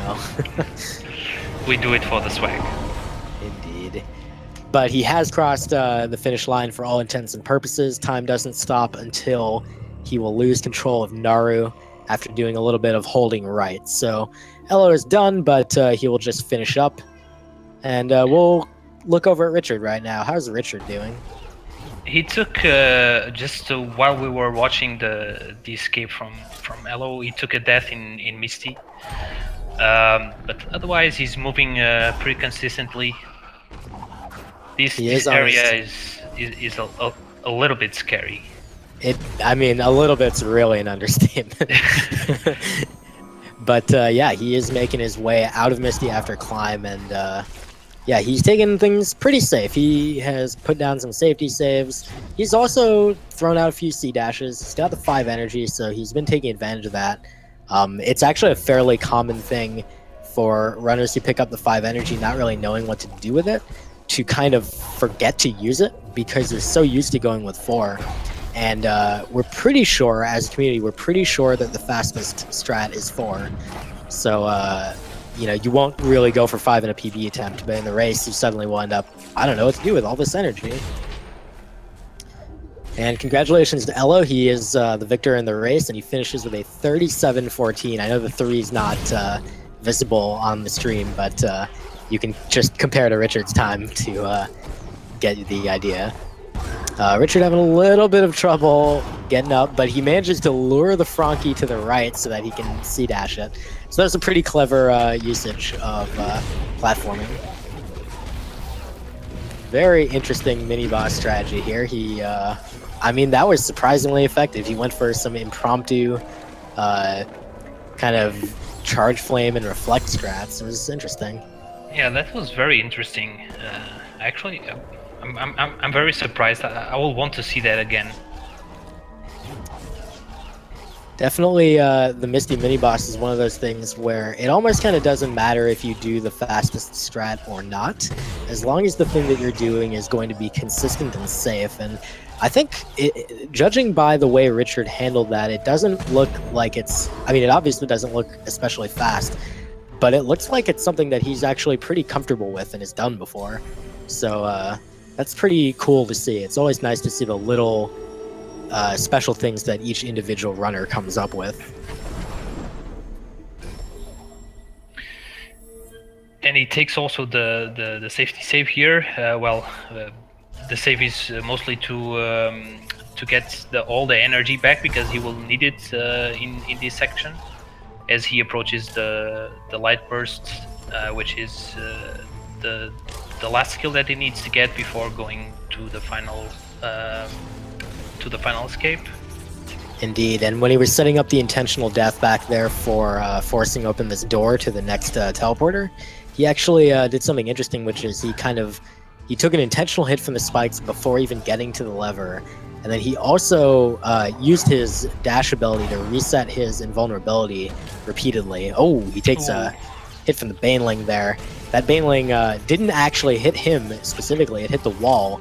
we do it for the swag. Indeed. But he has crossed the finish line for all intents and purposes. Time doesn't stop until he will lose control of Naru after doing a little bit of holding right. So Elo is done, but he will just finish up. And we'll look over at Richard right now. How's Richard doing? He took, while we were watching the escape from Elo, he took a death in Misty. But otherwise, he's moving pretty consistently. This area is a little bit scary. I mean, a little bit's really an understatement. But yeah, he is making his way out of Misty after climb, and yeah, he's taking things pretty safe. He has put down some safety saves. He's also thrown out a few C dashes. He's got the 5 energy, so he's been taking advantage of that. It's actually a fairly common thing for runners who pick up the 5 energy not really knowing what to do with it, to kind of forget to use it because they're so used to going with 4. And we're pretty sure, as a community, we're pretty sure that the fastest strat is 4. So, you know, you won't really go for 5 in a PB attempt, but in the race, you suddenly will end up, I don't know what to do with all this energy. And congratulations to Elo. He is the victor in the race, and he finishes with a 37-14. I know the 3 is not visible on the stream, but you can just compare to Richard's time to get the idea. Richard having a little bit of trouble getting up, but he manages to lure the Frankie to the right so that he can C-dash it. So that's a pretty clever usage of platforming. Very interesting mini-boss strategy here. He, I mean, that was surprisingly effective. He went for some impromptu kind of charge flame and reflect strats. It was interesting. Yeah, that was very interesting. Actually, I'm very surprised. I will want to see that again. Definitely, the Misty mini-boss is one of those things where it almost kind of doesn't matter if you do the fastest strat or not, as long as the thing that you're doing is going to be consistent and safe. And I think, judging by the way Richard handled that, it doesn't look like it's... I mean, it obviously doesn't look especially fast, but it looks like it's something that he's actually pretty comfortable with and has done before. So that's pretty cool to see. It's always nice to see the little special things that each individual runner comes up with. And he takes also the safety save here. The save is mostly to get all the energy back, because he will need it in this section as he approaches the light burst, which is the last skill that he needs to get before going to the final escape. Indeed, and when he was setting up the intentional death back there for forcing open this door to the next teleporter, he actually did something interesting, which is he took an intentional hit from the spikes before even getting to the lever, and then he also used his dash ability to reset his invulnerability repeatedly. Oh, he takes a hit from the Baneling there. That Baneling didn't actually hit him specifically, it hit the wall,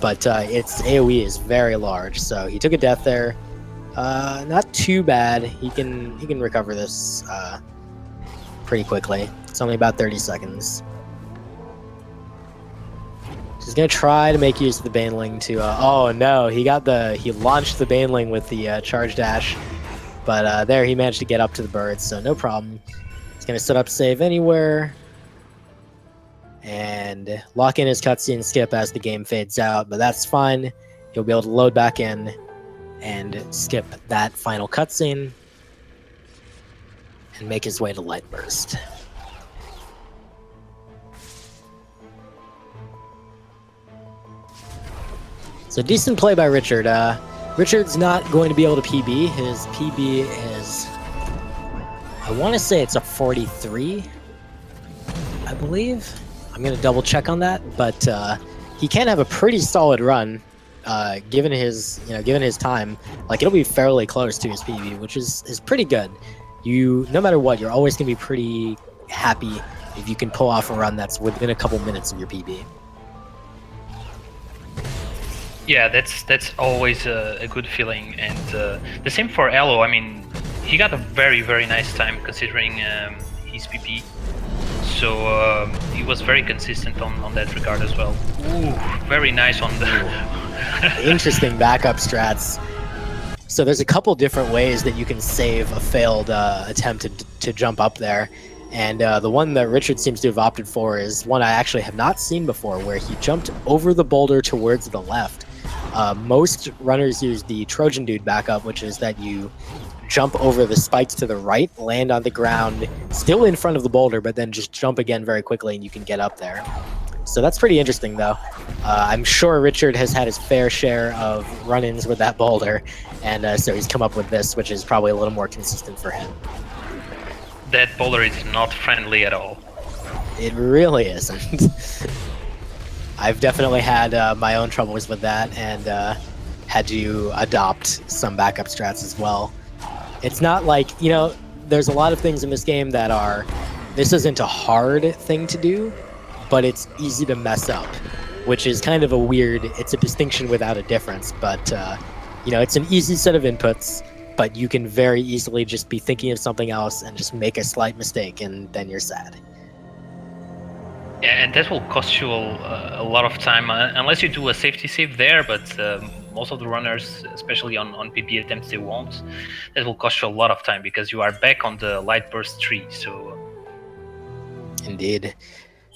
but its AoE is very large, so he took a death there. Not too bad. He can recover this pretty quickly. It's only about 30 seconds. He's gonna try to make use of the Baneling to. Oh no, he launched the Baneling with the charge dash, But there he managed to get up to the birds, so no problem. He's going to set up save anywhere and lock in his cutscene skip as the game fades out, but that's fine. He'll be able to load back in and skip that final cutscene and make his way to Light Burst. So decent play by Richard. Richard's not going to be able to PB. His PB is, I want to say it's a 43, I believe. I'm going to double check on that, but he can have a pretty solid run given his time. Like, it'll be fairly close to his PB, which is pretty good. No matter what, you're always going to be pretty happy if you can pull off a run that's within a couple minutes of your PB. Yeah, that's always a good feeling, and the same for Elo. I mean, he got a very, very nice time considering his PP, so he was very consistent on that regard as well. Ooh, very nice on the interesting backup strats. So there's a couple different ways that you can save a failed attempt to jump up there, and the one that Richard seems to have opted for is one I actually have not seen before, where he jumped over the boulder towards the left. Most runners use the Trojan Dude backup, which is that you jump over the spikes to the right, land on the ground, still in front of the boulder, but then just jump again very quickly and you can get up there. So that's pretty interesting, though. I'm sure Richard has had his fair share of run-ins with that boulder, and so he's come up with this, which is probably a little more consistent for him. That boulder is not friendly at all. It really isn't. I've definitely had my own troubles with that, and had to adopt some backup strats as well. It's not like, there's a lot of things in this game that are, this isn't a hard thing to do, but it's easy to mess up, which is kind of it's a distinction without a difference, but it's an easy set of inputs, but you can very easily just be thinking of something else and just make a slight mistake, and then you're sad. Yeah, and that will cost you a lot of time, unless you do a safety save there, but most of the runners, especially on PP attempts, they won't. That will cost you a lot of time because you are back on the Light Burst tree, so... Indeed.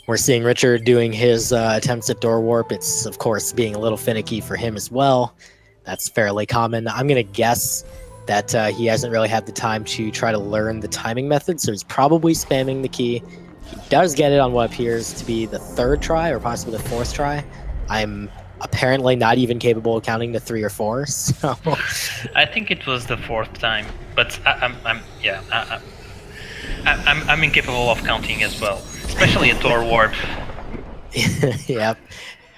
We're seeing Richard doing his attempts at door warp. It's, of course, being a little finicky for him as well. That's fairly common. I'm going to guess that he hasn't really had the time to try to learn the timing method, so he's probably spamming the key. He does get it on what appears to be the third try, or possibly the fourth try. I'm apparently not even capable of counting to 3 or 4, so... I think it was the fourth time, but I'm incapable of counting as well, especially a door warp. Yep.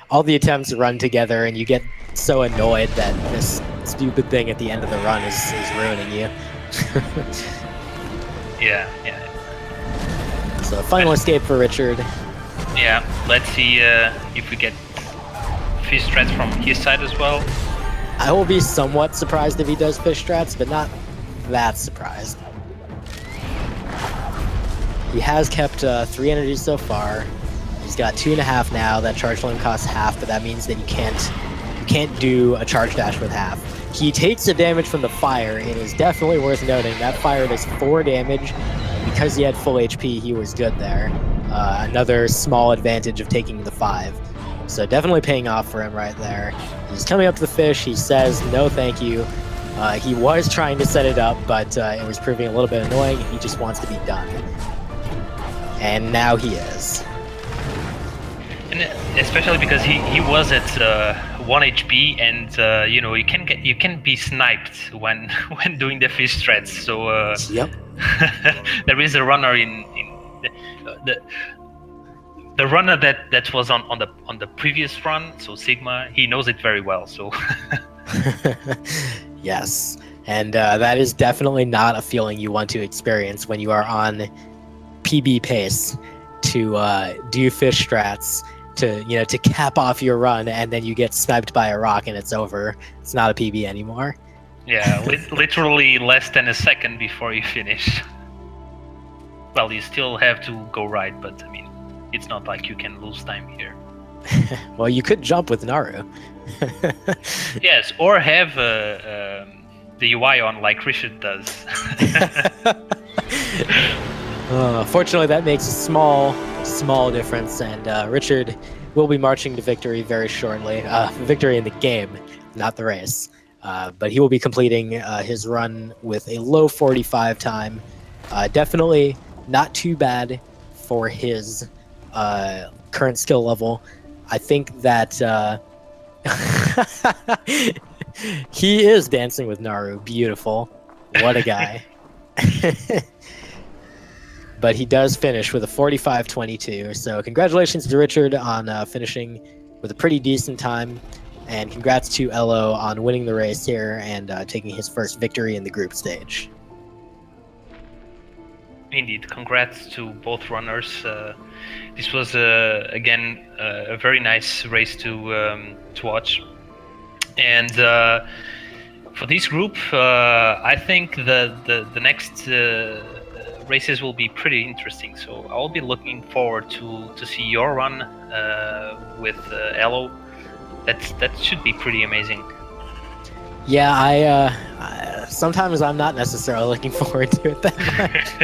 All the attempts run together, and you get so annoyed that this stupid thing at the end of the run is ruining you. Yeah. So final escape for Richard. Yeah, let's see if we get fish strats from his side as well. I will be somewhat surprised if he does fish strats, but not that surprised. He has kept 3 energies so far. He's got 2.5 now. That charge flame costs half, but that means that you can't do a charge dash with half. He takes the damage from the fire. It is definitely worth noting that fire does 4 damage. Because he had full HP, he was good there. Another small advantage of taking the 5. So definitely paying off for him right there. He's coming up to the fish. He says, no thank you. He was trying to set it up, but it was proving a little bit annoying. He just wants to be done. And now he is. And especially because he was at 1 HP, and you can be sniped when doing the fish threats. So yep. There is a runner in the runner that was on the previous run. So Sigma, he knows it very well. So yes, and that is definitely not a feeling you want to experience when you are on PB pace to do fish strats. To cap off your run, and then you get sniped by a rock and it's over. It's not a PB anymore. Yeah, literally less than a second before you finish. Well, you still have to go right, but I mean, it's not like you can lose time here. Well, you could jump with Naru. Yes, or have a the UI on like Richard does. Fortunately, that makes a small difference, and Richard will be marching to victory very shortly. Victory in the game, not the race. But he will be completing his run with a low 45 time. Definitely not too bad for his current skill level. I think that he is dancing with Naru. Beautiful. What a guy. But he does finish with a 45.22. So congratulations to Richard on finishing with a pretty decent time. And congrats to Elo on winning the race here and taking his first victory in the group stage. Indeed, congrats to both runners. This was again a very nice race to watch. And for this group, I think the next races will be pretty interesting. So I'll be looking forward to see your run with Elo. That should be pretty amazing. Yeah, I sometimes I'm not necessarily looking forward to it that much.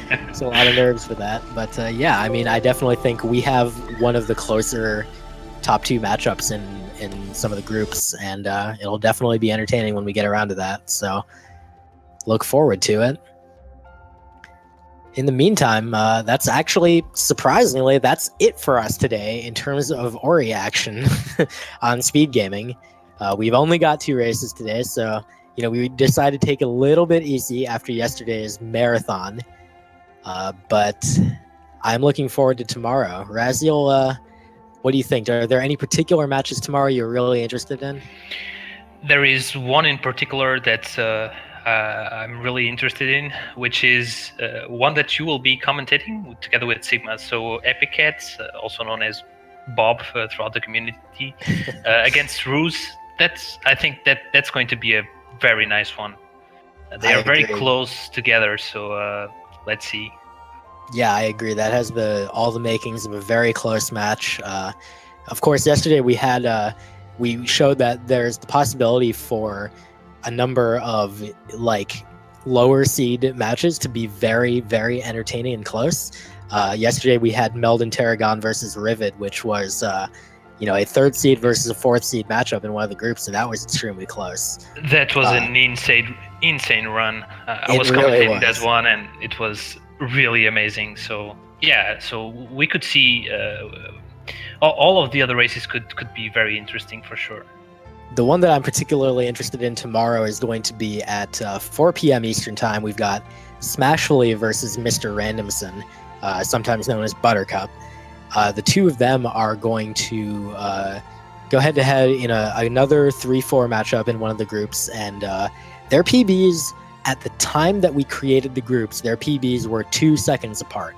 There's a lot of nerves for that, but yeah, I mean, I definitely think we have one of the closer top 2 matchups in some of the groups, and it'll definitely be entertaining when we get around to that. So look forward to it. In the meantime, that's actually, surprisingly, that's it for us today in terms of Ori action on Speed Gaming. We've only got 2 races today, so we decided to take a little bit easy after yesterday's marathon. But I'm looking forward to tomorrow. Raziel, what do you think? Are there any particular matches tomorrow you're really interested in? There is one in particular that I'm really interested in, which is one that you will be commentating together with Sigma. So Epicat, also known as Bob throughout the community, against Ruse. I think that's going to be a very nice one. They are very close together, so let's see. Yeah, I agree. That has all the makings of a very close match. Of course, yesterday we showed that there's the possibility for a number of lower seed matches to be very, very entertaining and close. Yesterday we had Meldon Tarragon versus Rivet, which was a 3rd seed versus a 4th seed matchup in one of the groups, and that was extremely close. That was an insane run. I was really commentating that one, and it was really amazing. So yeah, so we could see all of the other races could be very interesting for sure. The one that I'm particularly interested in tomorrow is going to be at 4 p.m. Eastern Time. We've got Smashfully versus Mr. Randomson, sometimes known as Buttercup. The two of them are going to go head-to-head in another 3-4 matchup in one of the groups, and their PBs, at the time that we created the groups, their PBs were 2 seconds apart.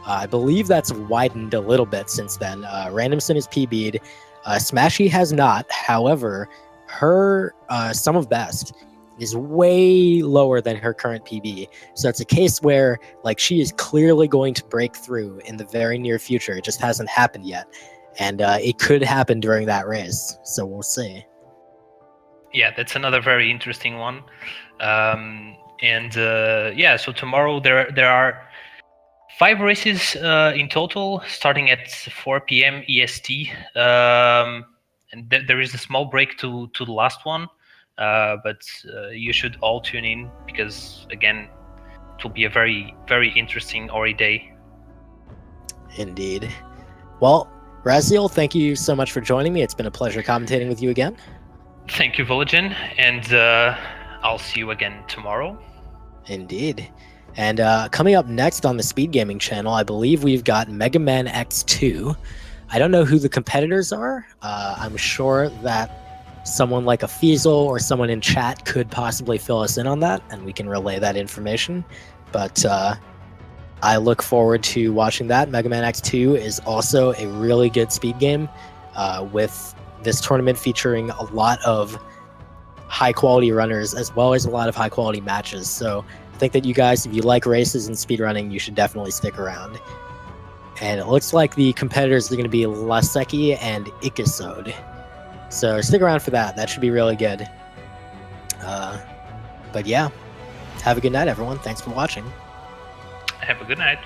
I believe that's widened a little bit since then. Randomson is PB'd. Smashy has not. However, her sum of best is way lower than her current PB. So it's a case where she is clearly going to break through in the very near future. It just hasn't happened yet. And it could happen during that race. So we'll see. Yeah, that's another very interesting one. So tomorrow there are 5 races in total, starting at 4 p.m. EST. And there is a small break to the last one, but you should all tune in because, again, it will be a very, very interesting Ori day. Indeed. Well, Raziel, thank you so much for joining me. It's been a pleasure commentating with you again. Thank you, Voligen, and I'll see you again tomorrow. Indeed. And coming up next on the Speed Gaming channel, I believe we've got Mega Man X2. I don't know who the competitors are. I'm sure that someone like a Feasel or someone in chat could possibly fill us in on that, and we can relay that information. But I look forward to watching that. Mega Man X2 is also a really good speed game, with this tournament featuring a lot of high-quality runners as well as a lot of high-quality matches. So I think that you guys, if you like races and speedrunning, you should definitely stick around. And it looks like the competitors are going to be Laseki and Ikisode. So stick around for that. That should be really good. But yeah, have a good night, everyone. Thanks for watching. Have a good night.